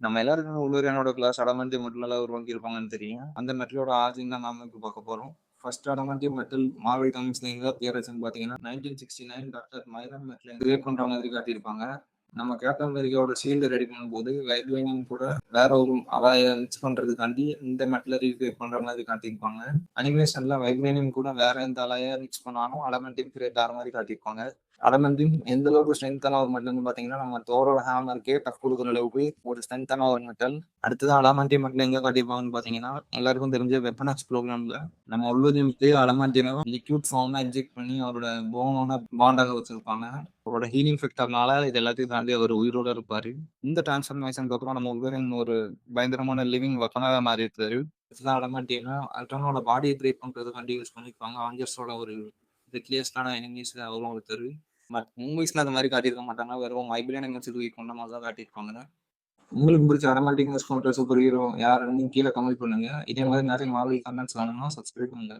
நம்ம எல்லாருக்கும் உள்ளூரியானோட கிளாஸ் அடமண்டி மெட்டலால உருவாக்கியிருப்பாங்கன்னு தெரியும். அந்த மெட்டலோட ஆரிஜின் தான் நாம இப்ப பார்க்க போறோம். ஃபர்ஸ்ட் அடமண்டி மெட்டல் மார்வெல் காமிக்ஸ்ல எங்க அப்பியர் ஆச்சுன்னு பார்த்தீங்கன்னா, 1969 டாக்டர் மைரன் மெட்டல் கிரியேட் பண்ற மாதிரி காட்டியிருப்பாங்க. நம்ம கேப்டன் அமெரிக்காவோட ஷீல்டு ரெடி பண்ணும்போது வைப்ரேனியம் கூட வேற ஒரு அலாய மிக்ஸ் பண்றதுக்காண்டி இந்த மெட்டலை ரீக்ரியேட் பண்ற மாதிரி காட்டியிருப்பாங்க. அனிமேஷன்ல வைப்ரேனியம் கூட வேற எந்த அலாய மிக்ஸ் பண்ணாலும் அடமண்டி கிரியேட் ஆகிற மாதிரி காட்டியிருப்பாங்க. அடமண்டையும் எந்த அளவுக்கு ஸ்ட்ரென்த்தான ஒரு மெட்டல்னு பார்த்தீங்கன்னா, நம்ம தோரோட ஹேமருக்கே டஃப் கொடுக்குற அளவுக்கு ஒரு ஸ்ட்ரென்த்தான ஒரு மெட்டல். அடுத்தது அடமாண்டியம் மெட்டல் எங்க காட்டியிருப்பாங்கன்னு பார்த்தீங்கன்னா, எல்லாருக்கும் தெரிஞ்ச வெப்பன் எக்ஸ் ப்ரோக்ராம்ல நம்ம உள்வதியமுக்கு அடமாண்டியம் லிக்விட் ஃபார்ம்ல இன்ஜெக்ட் பண்ணி அவரோட போனோட பாண்டாக வச்சிருப்பாங்க. அவரோட ஹீலிங் ஃபேக்டர்னால இது எல்லாத்தையும் தாண்டி அவர் உயிரோட இருப்பாரு. இந்த டிரான்ஸ்ஃபர்மேஷனுக்கு அப்புறம் நம்ம உள்வரின் ஒரு பயங்கரமான லிவிங் வெப்பனாக மாறி இருக்காரு. இதுதான் அடமாண்டியம்னா அல்ட்ரானோட பாடியை பிரேக் பண்றதுக்காண்டி யூஸ் பண்ணிருப்பாங்க. அவெஞ்சர்ஸோட ஒரு ரிக்லியஸ்டான எனிமீஸ் அவரும் ஒருத்தர். மூவிஸ்ல அந்த மாதிரி காட்டியிருக்க மாட்டாங்க. வெறும் வைப்ரேனியம் வச்சு தூக்கி கொண்ட மாதிரி தான் காட்டியிருப்பாங்க. உங்களுக்கு பிடிச்ச அடமாண்டிக் சூப்பர் ஹீரோ யாருன்னு கீழே கமெண்ட் பண்ணுங்க. இதே மாதிரி நிறைய மார்வல் கமெண்ட்ஸ் வேணும்னா சப்ஸ்கிரைப் பண்ணுங்க.